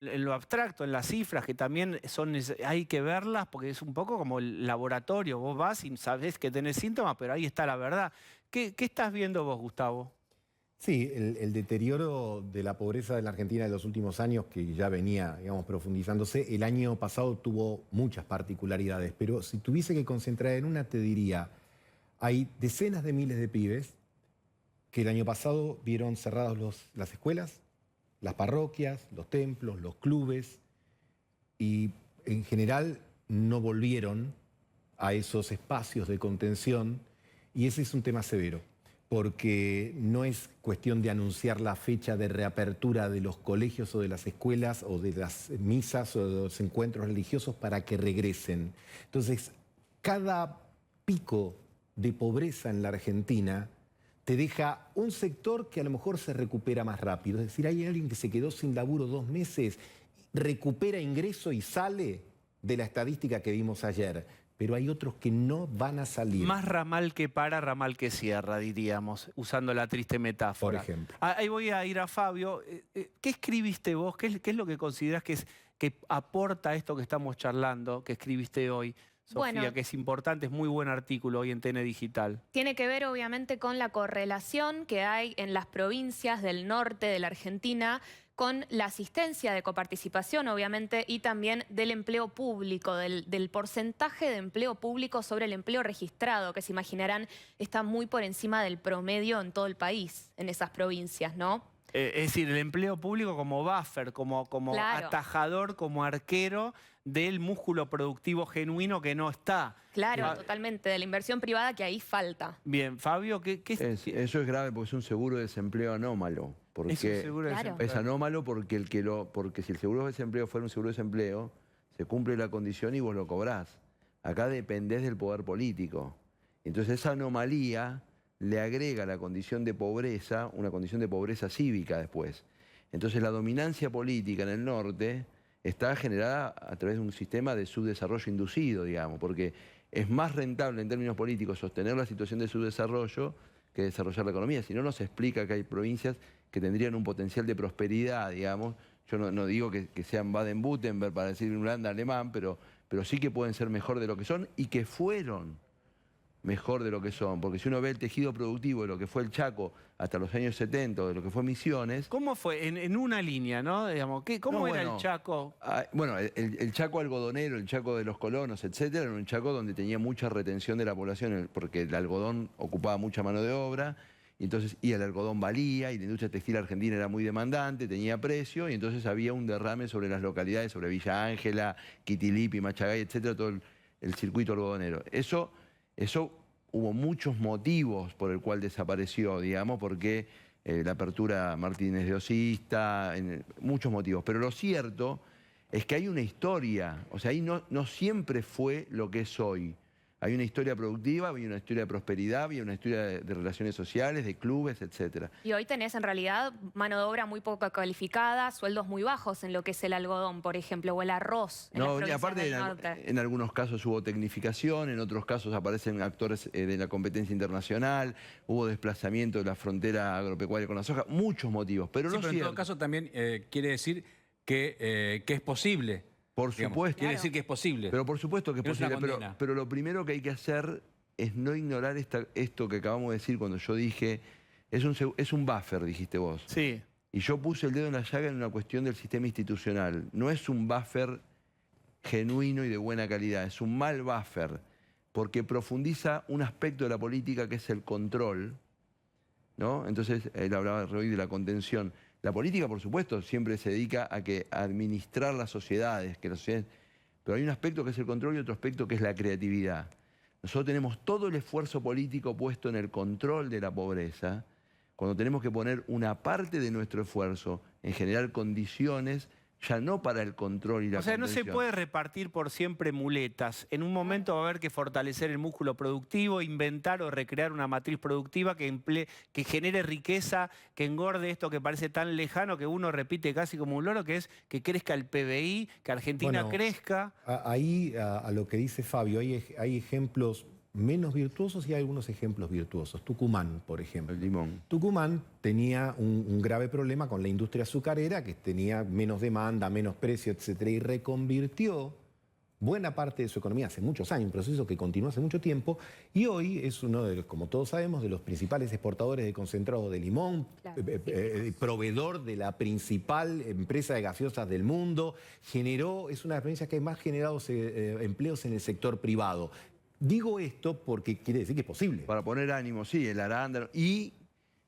en lo abstracto, en las cifras, que también hay que verlas porque es un poco como el laboratorio. Vos vas y sabés que tenés síntomas, pero ahí está la verdad. ¿Qué estás viendo vos, Gustavo? Sí, el deterioro de la pobreza en la Argentina de los últimos años, que ya venía, digamos, profundizándose, el año pasado tuvo muchas particularidades, pero si tuviese que concentrar en una, te diría, hay decenas de miles de pibes que el año pasado vieron cerradas las escuelas, las parroquias, los templos, los clubes, y en general no volvieron a esos espacios de contención, y ese es un tema severo, porque no es cuestión de anunciar la fecha de reapertura de los colegios o de las escuelas o de las misas o de los encuentros religiosos para que regresen. Entonces, cada pico de pobreza en la Argentina te deja un sector que a lo mejor se recupera más rápido. Es decir, hay alguien que se quedó sin laburo 2 meses, recupera ingreso y sale de la estadística que vimos ayer. Pero hay otros que no van a salir. Más ramal que para, ramal que cierra, diríamos, usando la triste metáfora. Por ejemplo. Ahí voy a ir a Fabio. ¿Qué escribiste vos? ¿Qué es lo que considerás que aporta esto que estamos charlando, que escribiste hoy, Sofía, Bueno, que es importante, es muy buen artículo hoy en TN Digital? tiene que ver obviamente con la correlación que hay en las provincias del norte de la Argentina con la asistencia de coparticipación, obviamente, y también del empleo público, del porcentaje de empleo público sobre el empleo registrado, que se imaginarán está muy por encima del promedio en todo el país, en esas provincias, ¿no? Es decir, el empleo público como buffer, como Claro. atajador, como arquero del músculo productivo genuino que no está. Claro, totalmente, de la inversión privada que ahí falta. Bien, Fabio, Eso es grave porque es un seguro de desempleo anómalo. Porque es un seguro de Claro. desempleo? es anómalo porque, porque si el seguro de desempleo fuera un seguro de desempleo, se cumple la condición y vos lo cobrás. Acá dependés del poder político. Entonces esa anomalía le agrega la condición de pobreza, una condición de pobreza cívica después. Entonces la dominancia política en el norte está generada a través de un sistema de subdesarrollo inducido, digamos, porque es más rentable en términos políticos sostener la situación de subdesarrollo que desarrollar la economía. Si no, nos explica que hay provincias que tendrían un potencial de prosperidad, digamos. Yo no digo que sean Baden-Württemberg, para decir Holanda, alemán, pero sí que pueden ser mejor de lo que son y que fueron mejor de lo que son. Porque si uno ve el tejido productivo de lo que fue el Chaco hasta los años 70, de lo que fue Misiones... ¿Cómo fue? En una línea, ¿no? Digamos, ¿cómo era el Chaco? Bueno, el Chaco algodonero, el Chaco de los colonos, etcétera, era un Chaco donde tenía mucha retención de la población, porque el algodón ocupaba mucha mano de obra, y el algodón valía, y la industria textil argentina era muy demandante, tenía precio, y entonces había un derrame sobre las localidades, sobre Villa Ángela, Quitilipi, Machagay, etcétera, todo el circuito algodonero. Eso hubo muchos motivos por el cual desapareció, digamos, porque la apertura Martínez de Osista, muchos motivos. Pero lo cierto es que hay una historia, o sea, ahí no siempre fue lo que es hoy. Hay una historia productiva, hay una historia de prosperidad, hay una historia de relaciones sociales, de clubes, etcétera. Y hoy tenés en realidad mano de obra muy poco calificada, sueldos muy bajos en lo que es el algodón, por ejemplo, o el arroz en las No, y provincias aparte del norte. en algunos casos hubo tecnificación, en otros casos aparecen actores de la competencia internacional, hubo desplazamiento de la frontera agropecuaria con la soja, muchos motivos. Pero Sí, lo pero en cierto, todo caso también quiere decir que es posible. por Digamos, supuesto. quiere decir que es posible. Pero por supuesto que es No es una posible, condena. pero lo primero que hay que hacer es no ignorar esto que acabamos de decir cuando yo dije, es un buffer, dijiste vos. Sí. Y yo puse el dedo en la llaga en una cuestión del sistema institucional. No es un buffer genuino y de buena calidad, es un mal buffer, porque profundiza un aspecto de la política que es el control, ¿no? Entonces, él hablaba hoy de la contención. La política, por supuesto, siempre se dedica a administrar las sociedades, pero hay un aspecto que es el control y otro aspecto que es la creatividad. Nosotros tenemos todo el esfuerzo político puesto en el control de la pobreza, cuando tenemos que poner una parte de nuestro esfuerzo en generar condiciones ya no para el control y la O sea, no se contención. puede repartir por siempre muletas. En un momento va a haber que fortalecer el músculo productivo, inventar o recrear una matriz productiva que genere riqueza, que engorde esto que parece tan lejano que uno repite casi como un loro, que es que crezca el PBI, que Argentina crezca. Ahí, a lo que dice Fabio, hay ejemplos menos virtuosos y hay algunos ejemplos virtuosos. Tucumán, por ejemplo. El limón. Tucumán tenía un grave problema con la industria azucarera, que tenía menos demanda, menos precio, etcétera, y reconvirtió buena parte de su economía hace muchos años, un proceso que continuó hace mucho tiempo, y hoy es uno de los, como todos sabemos, de los principales exportadores de concentrado de limón, Claro. proveedor de la principal empresa de gaseosas del mundo, es una de las provincias que más generado empleos en el sector privado. Digo esto porque quiere decir que es posible. Para poner ánimo, sí, el arándano. Y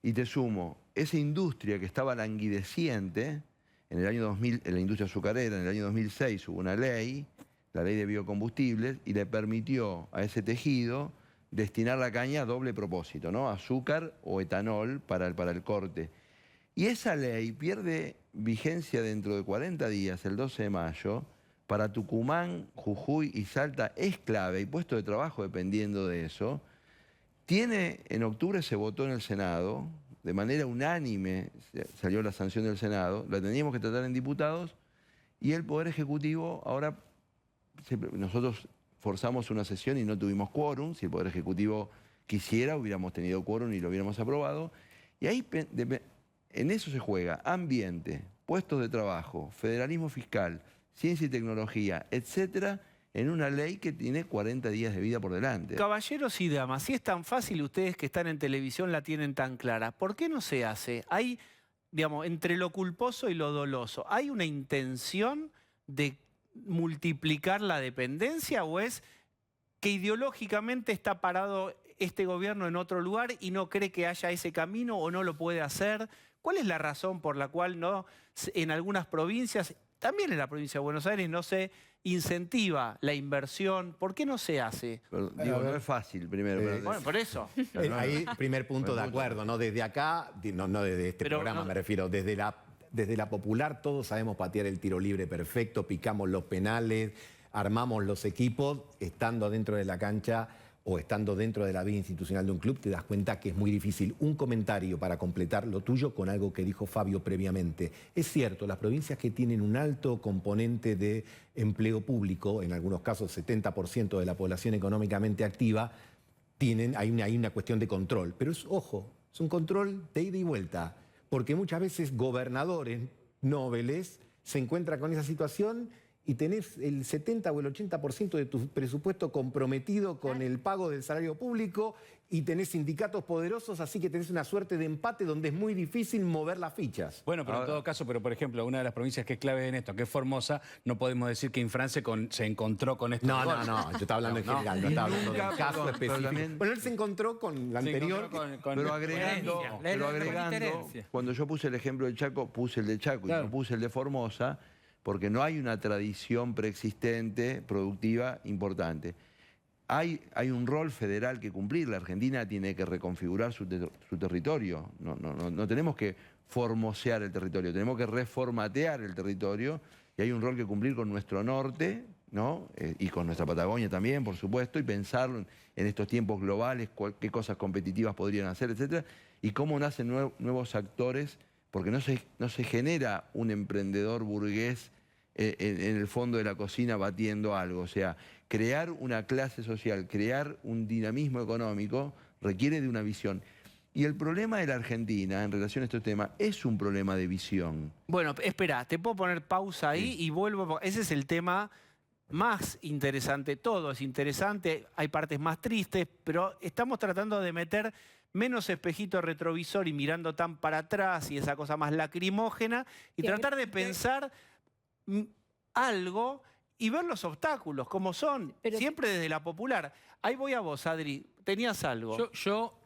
te sumo, esa industria que estaba languideciente, en el año 2000, en la industria azucarera, en el año 2006 hubo una ley, la ley de biocombustibles, y le permitió a ese tejido destinar la caña a doble propósito, ¿no? Azúcar o etanol para el corte. Y esa ley pierde vigencia dentro de 40 días, el 12 de mayo, para Tucumán, Jujuy y Salta es clave, y puesto de trabajo dependiendo de eso. En octubre se votó en el Senado, de manera unánime salió la sanción del Senado, la teníamos que tratar en diputados, y el Poder Ejecutivo ahora, nosotros forzamos una sesión y no tuvimos quórum. Si el Poder Ejecutivo quisiera, hubiéramos tenido quórum y lo hubiéramos aprobado. Y ahí en eso se juega ambiente, puestos de trabajo, federalismo fiscal, ciencia y tecnología, etcétera, en una ley que tiene 40 días de vida por delante. Caballeros y damas, si es tan fácil, ustedes que están en televisión la tienen tan clara, ¿por qué no se hace? Hay, digamos, entre lo culposo y lo doloso, ¿hay una intención de multiplicar la dependencia o es que ideológicamente está parado este gobierno en otro lugar y no cree que haya ese camino o no lo puede hacer? ¿Cuál es la razón por la cual no en algunas provincias, también en la provincia de Buenos Aires, no se incentiva la inversión? ¿Por qué no se hace? Pero, digo, no es fácil, primero. Bueno, por eso. Ahí, primer punto de acuerdo, ¿no? Desde acá, no desde este Pero programa no- me refiero, desde la popular todos sabemos patear el tiro libre perfecto, picamos los penales, armamos los equipos, estando dentro de la cancha o estando dentro de la vida institucional de un club, te das cuenta que es muy difícil. Un comentario para completar lo tuyo con algo que dijo Fabio previamente. Es cierto, las provincias que tienen un alto componente de empleo público, en algunos casos 70% de la población económicamente activa, hay una cuestión de control. Pero ojo, es un control de ida y vuelta, porque muchas veces gobernadores nobles se encuentran con esa situación y tenés el 70 o el 80% de tu presupuesto comprometido con el pago del salario público y tenés sindicatos poderosos, así que tenés una suerte de empate donde es muy difícil mover las fichas. Bueno, pero en todo caso, por ejemplo, una de las provincias que es clave en esto, que es Formosa, no podemos decir que Infran se encontró con esto. No, yo estaba hablando en general, no estaba hablando del caso pero específico. también- Bueno, él se encontró con la anterior. Pero agregando, cuando yo puse el ejemplo del Chaco, puse el de Chaco Claro. y no puse el de Formosa, porque no hay una tradición preexistente, productiva, importante. Hay un rol federal que cumplir. La Argentina tiene que reconfigurar su territorio. No tenemos que formosear el territorio, tenemos que reformatear el territorio, y hay un rol que cumplir con nuestro norte, ¿no? Y con nuestra Patagonia también, por supuesto, y pensarlo en estos tiempos globales, qué cosas competitivas podrían hacer, etcétera, y cómo nacen nuevos actores, porque no se genera un emprendedor burgués en el fondo de la cocina batiendo algo. O sea, crear una clase social, crear un dinamismo económico requiere de una visión. Y el problema de la Argentina en relación a estos temas es un problema de visión. Bueno, espera, te puedo poner pausa ahí y vuelvo. Ese es el tema más interesante. Todo es interesante, hay partes más tristes, pero estamos tratando de meter menos espejito retrovisor y mirando tan para atrás y esa cosa más lacrimógena y tratar de pensar algo y ver los obstáculos, como son, siempre desde la popular. Ahí voy a vos, Adri, tenías algo. Yo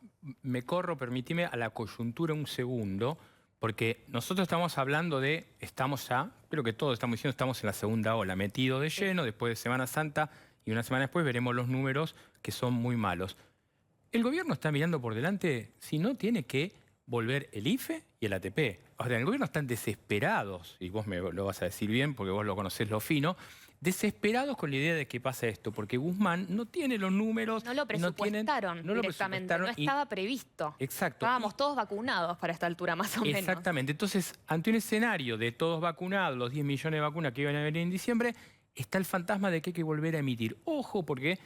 me corro, permitime, a la coyuntura un segundo, porque nosotros estamos hablando creo que todos estamos diciendo, estamos en la segunda ola, metido de lleno, después de Semana Santa, y una semana después veremos los números que son muy malos. El gobierno está mirando por delante, si no tiene que volver el IFE y el ATP. O sea, en el gobierno están desesperados, y vos me lo vas a decir bien porque vos lo conocés lo fino, desesperados con la idea de que pasa esto, porque Guzmán no tiene los números. No lo presupuestaron directamente, no estaba previsto. Exacto. Estábamos todos vacunados para esta altura, más o menos. Exactamente. Entonces, ante un escenario de todos vacunados, los 10 millones de vacunas que iban a venir en diciembre, está el fantasma de que hay que volver a emitir. Ojo, porque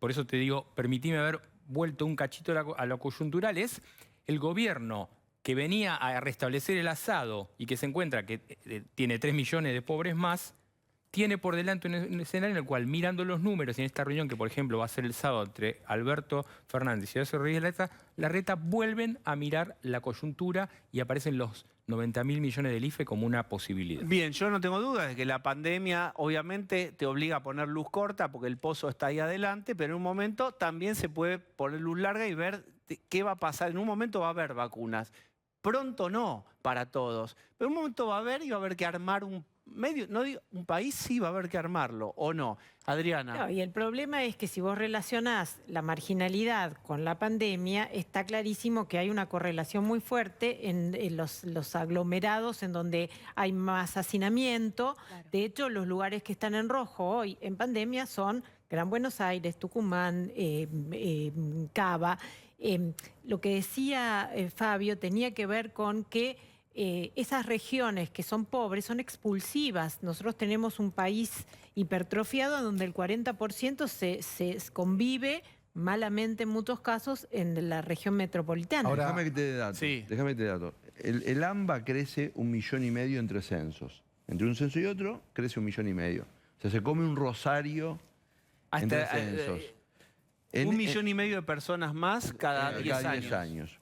por eso te digo, permitime haber vuelto un cachito a lo coyuntural, es el gobierno que venía a restablecer el asado y que se encuentra que tiene 3 millones de pobres más, tiene por delante un escenario en el cual, mirando los números, y en esta reunión que, por ejemplo, va a ser el sábado entre Alberto Fernández y Horacio Rodríguez Larreta, vuelven a mirar la coyuntura y aparecen los 90.000 millones del IFE como una posibilidad. Bien, yo no tengo dudas de que la pandemia obviamente te obliga a poner luz corta porque el pozo está ahí adelante, pero en un momento también se puede poner luz larga y ver qué va a pasar. En un momento va a haber vacunas. Pronto no para todos, pero en un momento va a haber y va a haber que armar un medio, no digo, un país sí va a haber que armarlo, ¿o no? Adriana. No, y el problema es que si vos relacionás la marginalidad con la pandemia, está clarísimo que hay una correlación muy fuerte en los aglomerados en donde hay más hacinamiento. Claro. De hecho, los lugares que están en rojo hoy en pandemia son Gran Buenos Aires, Tucumán, Cava. Lo que decía Fabio tenía que ver con que esas regiones que son pobres son expulsivas. Nosotros tenemos un país hipertrofiado donde el 40% se convive malamente en muchos casos en la región metropolitana. Ahora, Déjame que te dé dato. Sí. Déjame que te dé dato. El AMBA crece 1,5 millones entre censos. Entre un censo y otro crece 1,5 millones. O sea, se come un rosario entre censos. 1,5 millones de personas más cada 10 años.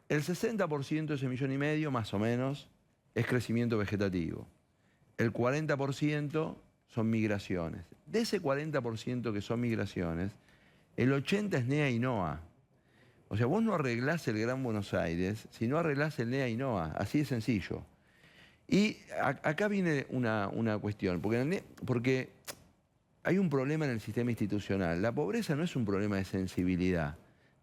El 60% de ese 1,5 millones, más o menos, es crecimiento vegetativo. El 40% son migraciones. De ese 40% que son migraciones, el 80% es NEA y NOA. O sea, vos no arreglás el Gran Buenos Aires si no arreglás el NEA y NOA. Así de sencillo. Y acá viene una cuestión, porque hay un problema en el sistema institucional. La pobreza no es un problema de sensibilidad.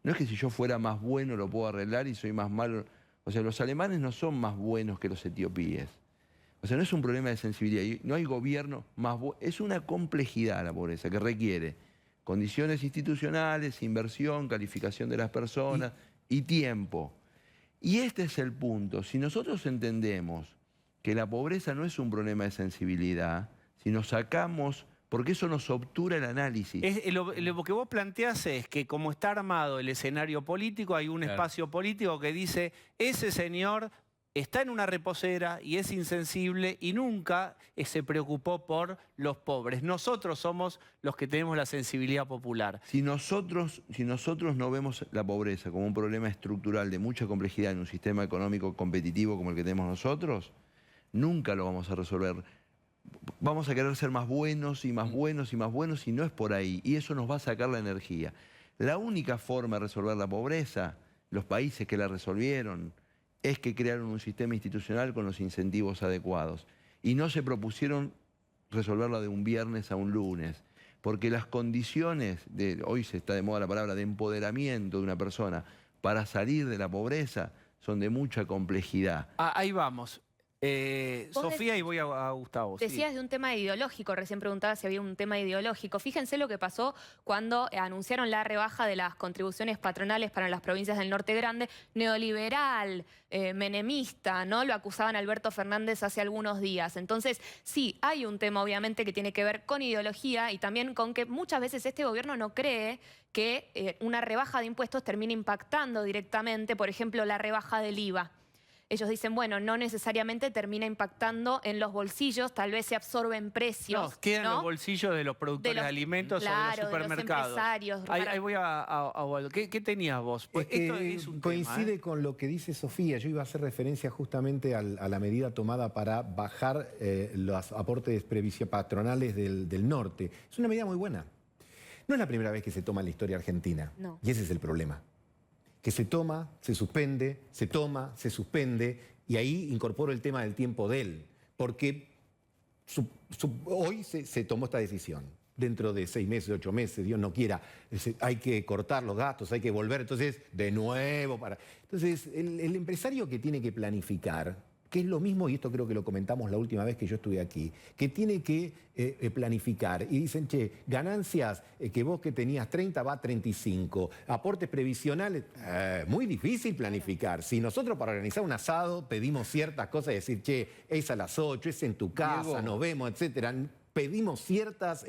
No es que si yo fuera más bueno lo puedo arreglar y soy más malo. O sea, los alemanes no son más buenos que los etíopes. O sea, no es un problema de sensibilidad. No hay gobierno más bueno. Es una complejidad la pobreza que requiere condiciones institucionales, inversión, calificación de las personas y tiempo. Y este es el punto. Si nosotros entendemos que la pobreza no es un problema de sensibilidad, si nos sacamos... Porque eso nos obtura el análisis. Lo que vos planteás es que como está armado el escenario político, hay un espacio político que dice, ese señor está en una reposera y es insensible y nunca se preocupó por los pobres. Nosotros somos los que tenemos la sensibilidad popular. Si nosotros no vemos la pobreza como un problema estructural de mucha complejidad en un sistema económico competitivo como el que tenemos nosotros, nunca lo vamos a resolver. Vamos a querer ser más buenos y más buenos y más buenos y no es por ahí. Y eso nos va a sacar la energía. La única forma de resolver la pobreza, los países que la resolvieron, es que crearon un sistema institucional con los incentivos adecuados. Y no se propusieron resolverla de un viernes a un lunes. Porque las condiciones, hoy se está de moda la palabra, de empoderamiento de una persona para salir de la pobreza son de mucha complejidad. Ahí vamos. Sofía, y voy a Gustavo. Decías de un tema ideológico, recién preguntaba si había un tema ideológico. Fíjense lo que pasó cuando anunciaron la rebaja de las contribuciones patronales para las provincias del Norte Grande, neoliberal, menemista, ¿no? Lo acusaban a Alberto Fernández hace algunos días. Entonces, sí, hay un tema obviamente que tiene que ver con ideología y también con que muchas veces este gobierno no cree que una rebaja de impuestos termine impactando directamente, por ejemplo, la rebaja del IVA. Ellos dicen, bueno, no necesariamente termina impactando en los bolsillos, tal vez se absorben precios. No, quedan en los bolsillos de los productores de alimentos o de los supermercados. De los empresarios. Ahí voy a Waldo. ¿Qué tenías vos? Pues es esto que es un coincide tema, con lo que dice Sofía. Yo iba a hacer referencia justamente a la medida tomada para bajar los aportes patronales del norte. Es una medida muy buena. No es la primera vez que se toma en la historia argentina. No. Y ese es el problema. Que se toma, se suspende, se toma, se suspende, y ahí incorporo el tema del tiempo de él, porque hoy se tomó esta decisión. Dentro de 6 meses, 8 meses, Dios no quiera, hay que cortar los gastos, hay que volver, entonces, de nuevo para... Entonces, el empresario que tiene que planificar, que es lo mismo, y esto creo que lo comentamos la última vez que yo estuve aquí, que tiene que planificar. Y dicen, che, ganancias que vos que tenías 30 va a 35, aportes previsionales, muy difícil planificar. Si nosotros para organizar un asado pedimos ciertas cosas y decir, che, es a las 8, es en tu casa, Diego, nos vemos, etcétera. pedimos ciertas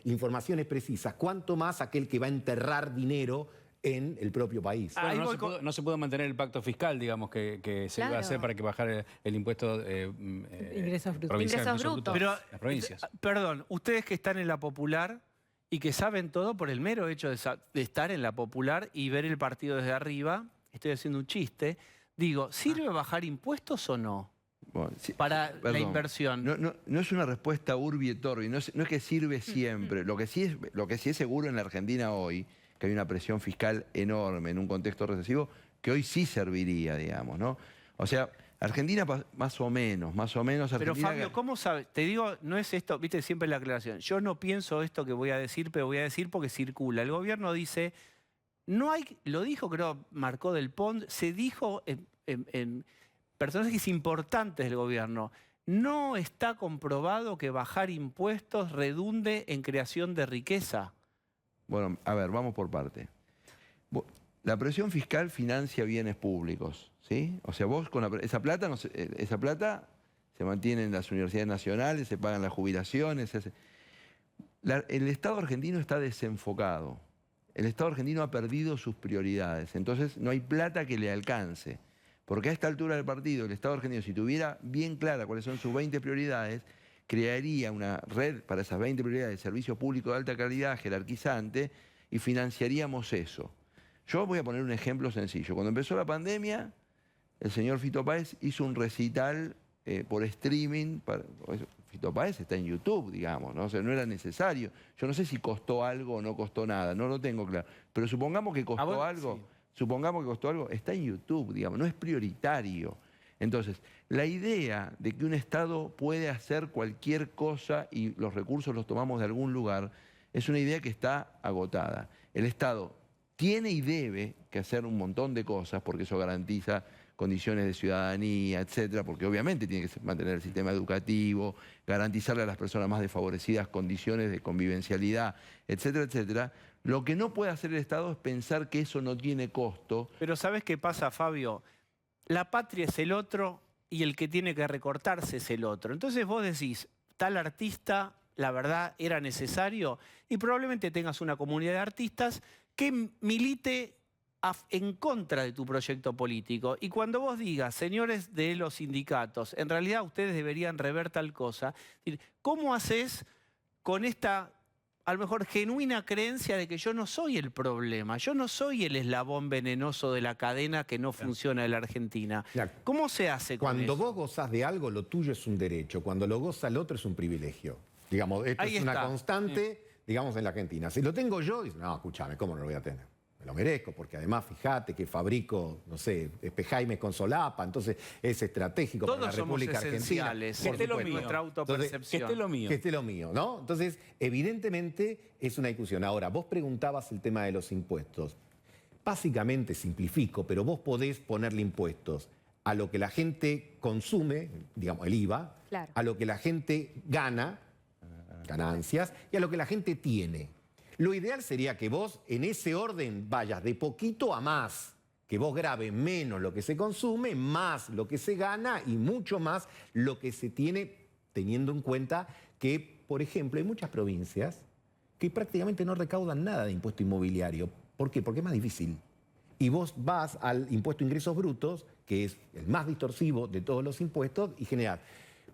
informaciones precisas, cuánto más aquel que va a enterrar dinero en el propio país. Bueno, no se pudo mantener el pacto fiscal, digamos, que se iba a hacer para que bajara el impuesto ingresos brutos. provincial, Ingresos brutos. Pero, las provincias. perdón, ustedes que están en la popular y que saben todo por el mero hecho de estar en la popular y ver el partido desde arriba, estoy haciendo un chiste, digo, ¿sirve bajar impuestos o no? Bueno, sí, Para la perdón. inversión. No es una respuesta urbi et orbi, no es que sirve siempre. Lo que sí es seguro en la Argentina hoy, que hay una presión fiscal enorme en un contexto recesivo, que hoy sí serviría, digamos, ¿no? O sea, Argentina más o menos. Pero Argentina, Fabio, ¿cómo sabes? Te digo, no es esto, viste siempre la aclaración. Yo no pienso esto que voy a decir, pero voy a decir porque circula. El gobierno dice, no hay, lo dijo creo Marcó del Pont, se dijo en personajes importantes del gobierno, no está comprobado que bajar impuestos redunde en creación de riqueza. Bueno, a ver, vamos por parte. La presión fiscal financia bienes públicos, ¿sí? O sea, vos con esa plata se mantiene en las universidades nacionales, se pagan las jubilaciones. El Estado argentino está desenfocado. El Estado argentino ha perdido sus prioridades. Entonces no hay plata que le alcance. Porque a esta altura del partido, el Estado argentino, si tuviera bien clara cuáles son sus 20 prioridades, crearía una red para esas 20 prioridades de servicio público de alta calidad, jerarquizante, y financiaríamos eso. Yo voy a poner un ejemplo sencillo. Cuando empezó la pandemia, el señor Fito Páez hizo un recital por streaming. Fito Páez está en YouTube, digamos, ¿no? O sea, no era necesario. Yo no sé si costó algo o no costó nada, no lo tengo claro. Pero supongamos que costó algo. Sí. Supongamos que costó algo, está en YouTube, digamos, no es prioritario. Entonces, la idea de que un Estado puede hacer cualquier cosa y los recursos los tomamos de algún lugar, es una idea que está agotada. El Estado tiene y debe que hacer un montón de cosas, porque eso garantiza condiciones de ciudadanía, etcétera, porque obviamente tiene que mantener el sistema educativo, garantizarle a las personas más desfavorecidas condiciones de convivencialidad, etcétera, etcétera. Lo que no puede hacer el Estado es pensar que eso no tiene costo. Pero ¿sabes qué pasa, Fabio? La patria es el otro y el que tiene que recortarse es el otro. Entonces vos decís, tal artista, la verdad, era necesario, y probablemente tengas una comunidad de artistas que milite en contra de tu proyecto político. Y cuando vos digas, señores de los sindicatos, en realidad ustedes deberían rever tal cosa, ¿cómo haces con esta, a lo mejor, genuina creencia de que yo no soy el problema, yo no soy el eslabón venenoso de la cadena que no funciona en la Argentina? Claro. ¿Cómo se hace con Cuando eso? vos gozás de algo, lo tuyo es un derecho. Cuando lo goza el otro es un privilegio. Digamos, esto Ahí es una está. constante, digamos, en la Argentina. Si lo tengo yo, dice, no, escúchame, ¿cómo no lo voy a tener? Me lo merezco, porque además, fíjate que fabrico, no sé, espejaimes con solapa, entonces es estratégico Todos para la somos República Argentina. esenciales, Por que esté lo supuesto. mío, nuestra autopercepción. Que esté lo mío. Que esté lo mío, ¿no? Entonces, evidentemente es una discusión. Ahora, vos preguntabas el tema de los impuestos. Básicamente, simplifico, pero vos podés ponerle impuestos a lo que la gente consume, digamos, el IVA, Claro. a lo que la gente gana, ganancias, y a lo que la gente tiene. Lo ideal sería que vos en ese orden vayas de poquito a más, que vos grabes menos lo que se consume, más lo que se gana y mucho más lo que se tiene, teniendo en cuenta que, por ejemplo, hay muchas provincias que prácticamente no recaudan nada de impuesto inmobiliario. ¿Por qué? Porque es más difícil. Y vos vas al impuesto de ingresos brutos, que es el más distorsivo de todos los impuestos, y generás.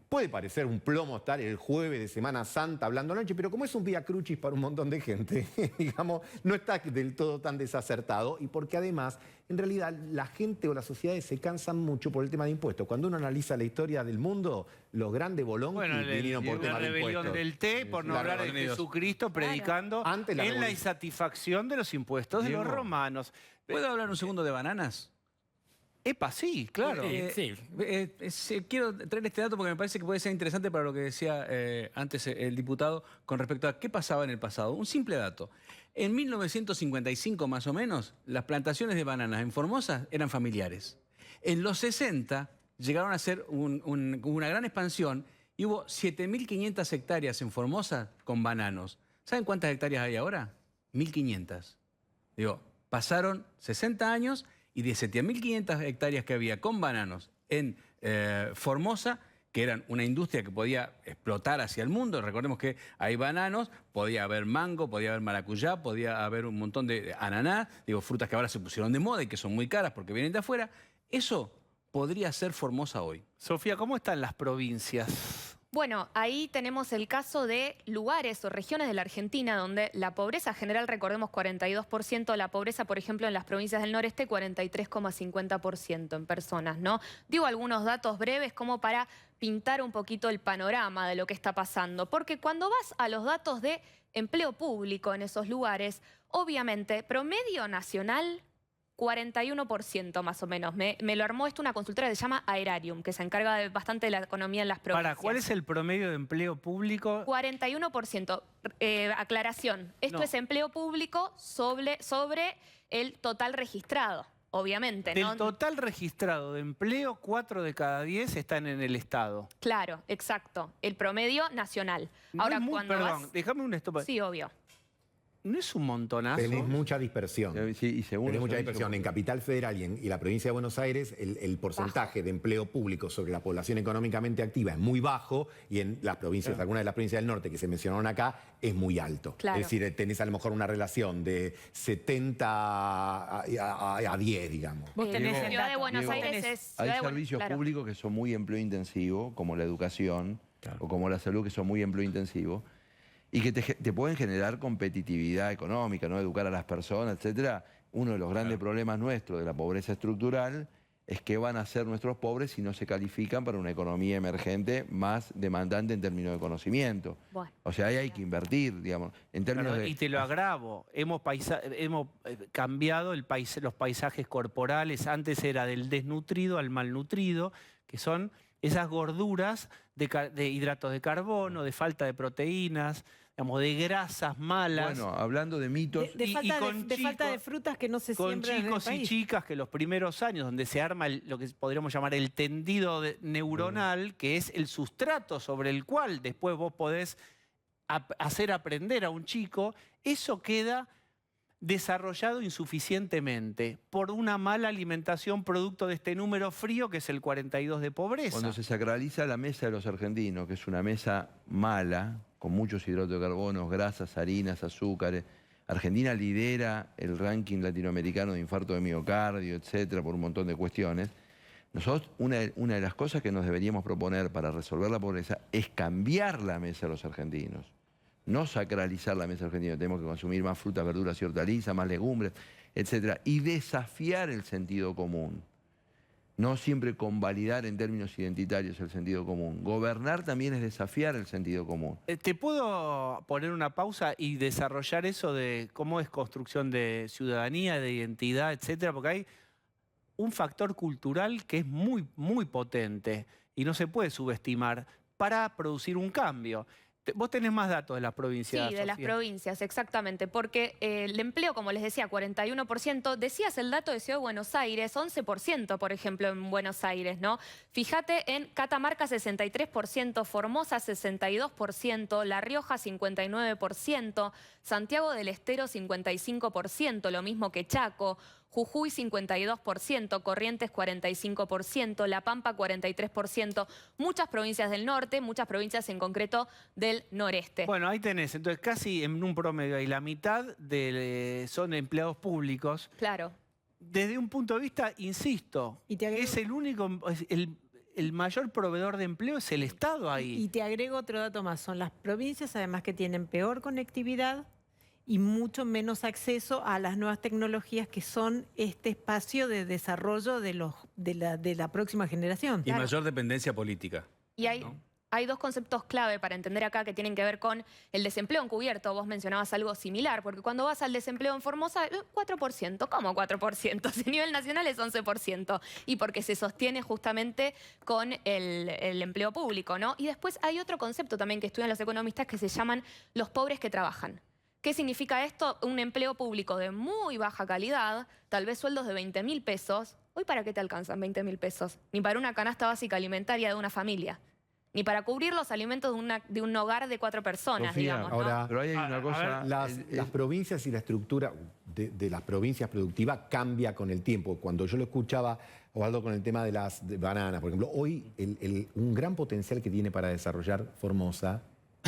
Puede parecer un plomo estar el jueves de Semana Santa hablando noche, pero como es un vía crucis para un montón de gente, digamos, no está del todo tan desacertado, y porque además, en realidad, la gente o las sociedades se cansan mucho por el tema de impuestos. Cuando uno analiza la historia del mundo, los grandes bolonquis vinieron por tema la de rebelión impuestos. del té, por no Claro, hablar de Jesucristo predicando Antes la en la revolución. insatisfacción de los impuestos de los Diego. romanos. ¿Puedo hablar un segundo de bananas? Epa, sí, claro. Quiero traer este dato porque me parece que puede ser interesante para lo que decía antes el diputado con respecto a qué pasaba en el pasado. Un simple dato. En 1955, más o menos, las plantaciones de bananas en Formosa eran familiares. En los 60 llegaron a ser una gran expansión y hubo 7.500 hectáreas en Formosa con bananos. ¿Saben cuántas hectáreas hay ahora? 1.500. Digo, pasaron 60 años y de 7.500 hectáreas que había con bananos en Formosa, que eran una industria que podía explotar hacia el mundo. Recordemos que hay bananos, podía haber mango, podía haber maracuyá, podía haber un montón de ananá, digo, frutas que ahora se pusieron de moda y que son muy caras porque vienen de afuera. Eso podría ser Formosa hoy. Sofía, ¿cómo están las provincias? Bueno, ahí tenemos el caso de lugares o regiones de la Argentina donde la pobreza general, recordemos 42%, la pobreza, por ejemplo, en las provincias del noreste, 43,50% en personas, ¿no? Digo algunos datos breves como para pintar un poquito el panorama de lo que está pasando, porque cuando vas a los datos de empleo público en esos lugares, obviamente, promedio nacional, 41% más o menos. Me lo armó esto una consultora que se llama Aerarium, que se encarga de bastante de la economía en las provincias. ¿Cuál es el promedio de empleo público? 41%. Aclaración, esto No. es empleo público sobre el total registrado, obviamente, Del ¿no? total registrado de empleo, 4 de cada 10 están en el Estado. Claro, exacto. El promedio nacional. No Ahora, es cuando perdón, vas... déjame un stop. Sí, obvio. ¿No es un montonazo? Tenés mucha dispersión. Sí, y según Tenés los mucha servicios dispersión. En Capital Federal y la provincia de Buenos Aires, el porcentaje de empleo público sobre la población económicamente activa es muy bajo y en las provincias, algunas de las provincias del norte que se mencionaron acá, es muy alto. Claro. Es decir, tenés a lo mejor una relación de 70 a 10, digamos. Vos tenés el Ciudad de dato. Buenos Diego, Aires es... Hay Ciudad de servicios claro. públicos que son muy empleo intensivo, como la educación o como la salud, que son muy empleo intensivo, y que te pueden generar competitividad económica, ¿no? Educar a las personas, etcétera. Uno de los grandes problemas nuestros de la pobreza estructural es que van a ser nuestros pobres si no se califican para una economía emergente más demandante en términos de conocimiento. Bueno. O sea, ahí hay que invertir, digamos, en términos Perdón, de... y te lo agravo, hemos cambiado los paisajes corporales, antes era del desnutrido al malnutrido, que son esas gorduras de hidratos de carbono, de falta de proteínas, digamos, de grasas malas. Bueno, hablando de mitos... De Y falta, con de falta de chicos- frutas que no se Con siembran en el chicos y país. chicas que los primeros años, donde se arma lo que podríamos llamar el tendido neuronal, que es el sustrato sobre el cual después vos podés hacer aprender a un chico, eso queda desarrollado insuficientemente por una mala alimentación producto de este número frío que es el 42 de pobreza. Cuando se sacraliza la mesa de los argentinos, que es una mesa mala, con muchos hidratos de carbono, grasas, harinas, azúcares, Argentina lidera el ranking latinoamericano de infarto de miocardio, etcétera, por un montón de cuestiones. Nosotros, una de las cosas que nos deberíamos proponer para resolver la pobreza es cambiar la mesa de los argentinos. No sacralizar la mesa argentina, tenemos que consumir más frutas, verduras y hortalizas, más legumbres, etcétera, y desafiar el sentido común. No siempre convalidar en términos identitarios el sentido común. Gobernar también es desafiar el sentido común. ¿Te puedo poner una pausa y desarrollar eso de cómo es construcción de ciudadanía, de identidad, etcétera? Porque hay un factor cultural que es muy, muy potente y no se puede subestimar para producir un cambio. Vos tenés más datos de las provincias. Sí, de las Sofía. provincias, exactamente, porque el empleo, como les decía, 41%, decías el dato de Ciudad de Buenos Aires, 11%, por ejemplo, en Buenos Aires, ¿no? Fíjate en Catamarca 63%, Formosa 62%, La Rioja 59%, Santiago del Estero 55%, lo mismo que Chaco, Jujuy 52%, Corrientes 45%, La Pampa 43%, muchas provincias del norte, muchas provincias en concreto del noreste. Bueno, ahí tenés. Entonces, casi en un promedio, y la mitad son empleados públicos. Claro. Desde un punto de vista, insisto, Y te agrego- es el único, el mayor proveedor de empleo es el Estado ahí. Y te agrego otro dato más. Son las provincias, además, que tienen peor conectividad y mucho menos acceso a las nuevas tecnologías que son este espacio de desarrollo de la próxima generación. Y mayor dependencia política. Y hay dos conceptos clave para entender acá que tienen que ver con el desempleo encubierto. Vos mencionabas algo similar, porque cuando vas al desempleo en Formosa, 4%. ¿Cómo 4%? Si a nivel nacional es 11%. Y porque se sostiene justamente con el empleo público, ¿no? Y después hay otro concepto también que estudian los economistas que se llaman los pobres que trabajan. ¿Qué significa esto? Un empleo público de muy baja calidad, tal vez sueldos de 20.000 pesos. ¿Hoy para qué te alcanzan 20.000 pesos? Ni para una canasta básica alimentaria de una familia. Ni para cubrir los alimentos de un hogar de 4 personas, Sofía, digamos, ¿no? ahora, Pero ahí hay una cosa... Las provincias y la estructura de las provincias productivas cambia con el tiempo. Cuando yo lo escuchaba Osvaldo, con el tema de las bananas, por ejemplo. Hoy un gran potencial que tiene para desarrollar Formosa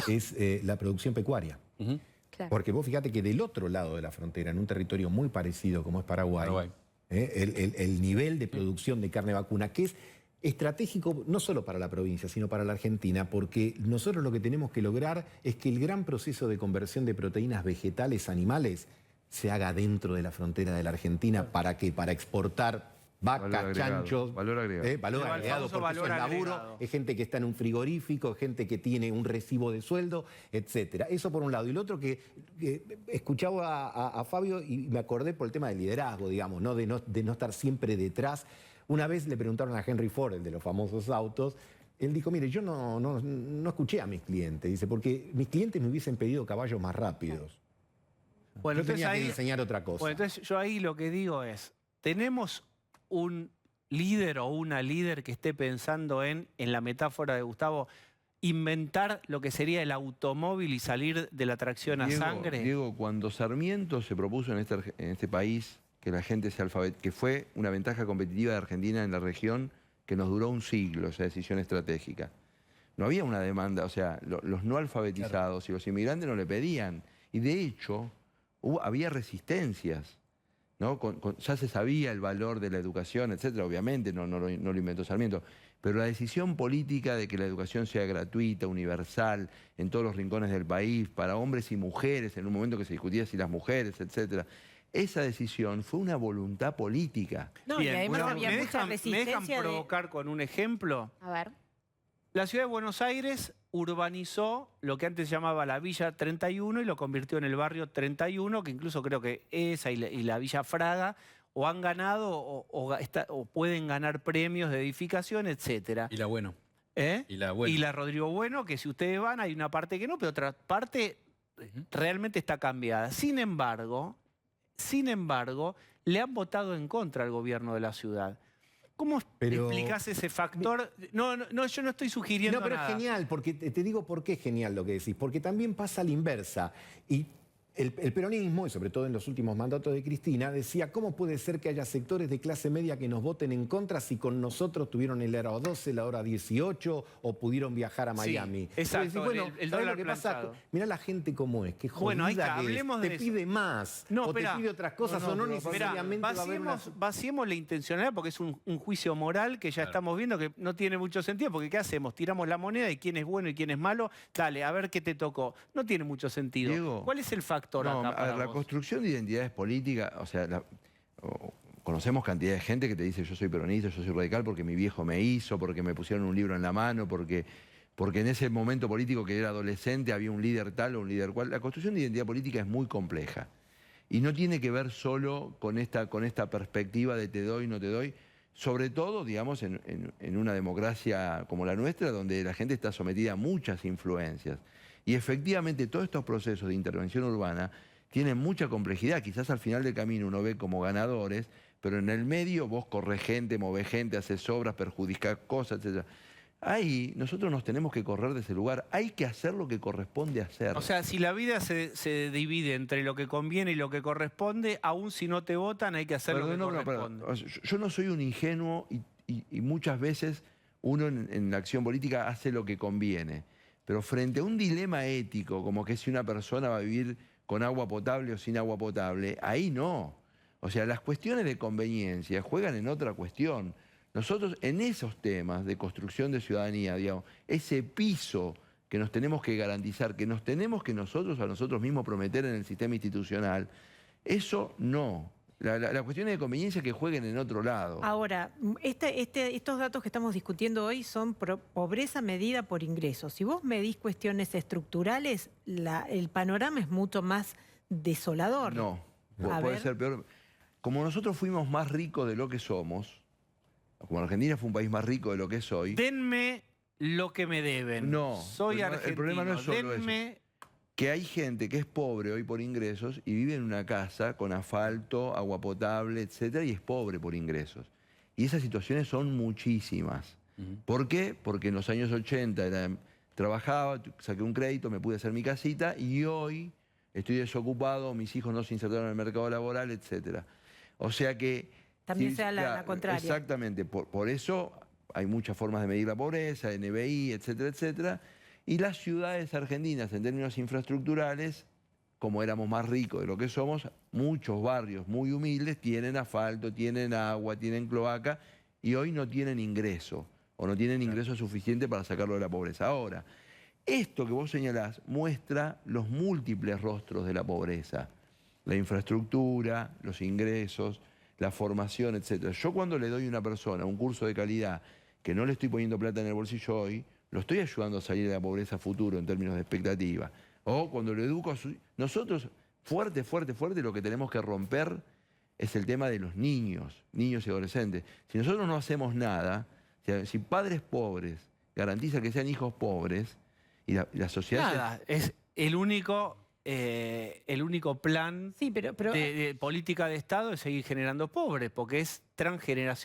es la producción pecuaria. Claro. Porque vos fíjate que del otro lado de la frontera, en un territorio muy parecido como es Paraguay, el nivel de producción de carne vacuna, que es estratégico no solo para la provincia, sino para la Argentina, porque nosotros lo que tenemos que lograr es que el gran proceso de conversión de proteínas vegetales, animales, se haga dentro de la frontera de la Argentina. ¿Para qué? Para exportar vacas, chanchos, valor agregado. valor El agregado, famoso porque eso valor es laburo, agregado. es gente que está en un frigorífico, es gente que tiene un recibo de sueldo, etcétera. Eso por un lado. Y lo otro que escuchaba a Fabio y me acordé por el tema del liderazgo, digamos, ¿no? De no estar siempre detrás. Una vez le preguntaron a Henry Ford, el de los famosos autos, él dijo, mire, yo no escuché a mis clientes, dice, porque mis clientes me hubiesen pedido caballos más rápidos. Bueno, Yo tenía entonces que enseñar otra cosa. Bueno, entonces yo ahí lo que digo es, tenemos un líder o una líder que esté pensando en la metáfora de Gustavo, inventar lo que sería el automóvil y salir de la tracción a sangre. Diego, cuando Sarmiento se propuso en este país que la gente se alfabetice, que fue una ventaja competitiva de Argentina en la región que nos duró un siglo, esa decisión estratégica. No había una demanda, o sea, los no alfabetizados y los inmigrantes no le pedían. Y de hecho, había resistencias, ¿no? Ya se sabía el valor de la educación, etcétera. Obviamente no lo inventó Sarmiento. Pero la decisión política de que la educación sea gratuita, universal, en todos los rincones del país, para hombres y mujeres, en un momento que se discutía si las mujeres, etcétera. Esa decisión fue una voluntad política. No, Bien, y además bueno, había ¿me mucha dejan resistencia provocar con un ejemplo? A ver. La ciudad de Buenos Aires urbanizó lo que antes se llamaba la Villa 31 y lo convirtió en el barrio 31, que incluso creo que esa y la Villa Fraga o han ganado o pueden ganar premios de edificación, etcétera. Y la Bueno. ¿Eh? Y la Bueno. Y la Rodrigo Bueno, que si ustedes van hay una parte que no, pero otra parte realmente está cambiada. Sin embargo, le han votado en contra al gobierno de la ciudad. ¿Cómo explicás ese factor? No, yo no estoy sugiriendo No, pero nada. es genial, porque te digo por qué es genial lo que decís, porque también pasa a la inversa. Y el peronismo, y sobre todo en los últimos mandatos de Cristina, decía, ¿cómo puede ser que haya sectores de clase media que nos voten en contra si con nosotros tuvieron el hora 12, la hora 18 o pudieron viajar a Miami? Sí, exacto, Bueno, el ¿sabés dólar lo que pasa? planchado. Mirá la gente cómo es, que jodida Bueno, ahí está, que es. hablemos Te de eso. pide más, No, o esperá. te pide otras cosas, o no Esperá, necesariamente va a haber una... vaciemos la intencionalidad porque es un juicio moral que ya estamos viendo que no tiene mucho sentido, porque ¿qué hacemos? Tiramos la moneda y quién es bueno y quién es malo, dale, a ver qué te tocó. No tiene mucho sentido. Diego, ¿Cuál es el factor No, acá a para ver, la vos? construcción de identidades políticas, o sea, conocemos cantidad de gente que te dice yo soy peronista, yo soy radical porque mi viejo me hizo, porque me pusieron un libro en la mano, porque en ese momento político que era adolescente había un líder tal o un líder cual. La construcción de identidad política es muy compleja y no tiene que ver solo con esta perspectiva de te doy, no te doy, sobre todo, digamos, en una democracia como la nuestra, donde la gente está sometida a muchas influencias. Y efectivamente todos estos procesos de intervención urbana tienen mucha complejidad. Quizás al final del camino uno ve como ganadores, pero en el medio vos corres gente, movés gente, haces obras, perjudicás cosas, etc. Ahí nosotros nos tenemos que correr de ese lugar. Hay que hacer lo que corresponde hacer. O sea, si la vida se divide entre lo que conviene y lo que corresponde, aún si no te votan hay que hacer lo que corresponde. Yo no soy un ingenuo y muchas veces uno en la acción política hace lo que conviene. Pero frente a un dilema ético, como que si una persona va a vivir con agua potable o sin agua potable, ahí no. O sea, las cuestiones de conveniencia juegan en otra cuestión. Nosotros en esos temas de construcción de ciudadanía, digamos, ese piso que nos tenemos que garantizar, que nos tenemos que nosotros a nosotros mismos prometer en el sistema institucional, eso no. La cuestión de conveniencia que jueguen en otro lado. Ahora, estos datos que estamos discutiendo hoy son pobreza medida por ingresos. Si vos medís cuestiones estructurales, el panorama es mucho más desolador. No, puede ser peor. Como nosotros fuimos más ricos de lo que somos, como Argentina fue un país más rico de lo que es hoy. Denme lo que me deben. No, soy argentino. El problema no es solo denme... eso. Que hay gente que es pobre hoy por ingresos y vive en una casa con asfalto, agua potable, etcétera, y es pobre por ingresos. Y esas situaciones son muchísimas. ¿Por qué? Porque en los años 80 trabajaba, saqué un crédito, me pude hacer mi casita y hoy estoy desocupado, mis hijos no se insertaron en el mercado laboral, etcétera. O sea que también Sí, sea la claro, contraria. Exactamente, por eso hay muchas formas de medir la pobreza, NBI, etcétera, etcétera. Y las ciudades argentinas, en términos infraestructurales, como éramos más ricos de lo que somos, muchos barrios muy humildes tienen asfalto, tienen agua, tienen cloaca y hoy no tienen ingreso o no tienen ingreso suficiente para sacarlo de la pobreza. Ahora, esto que vos señalás muestra los múltiples rostros de la pobreza. La infraestructura, los ingresos, la formación, etc. Yo cuando le doy a una persona un curso de calidad que no le estoy poniendo plata en el bolsillo hoy, lo estoy ayudando a salir de la pobreza a futuro en términos de expectativa. O cuando lo educo a su... Nosotros, fuerte, lo que tenemos que romper es el tema de los niños y adolescentes. Si nosotros no hacemos nada, si padres pobres garantizan que sean hijos pobres, y la sociedad... Nada, es el único plan Sí, pero de política de Estado es seguir generando pobres, porque es transgeneracional.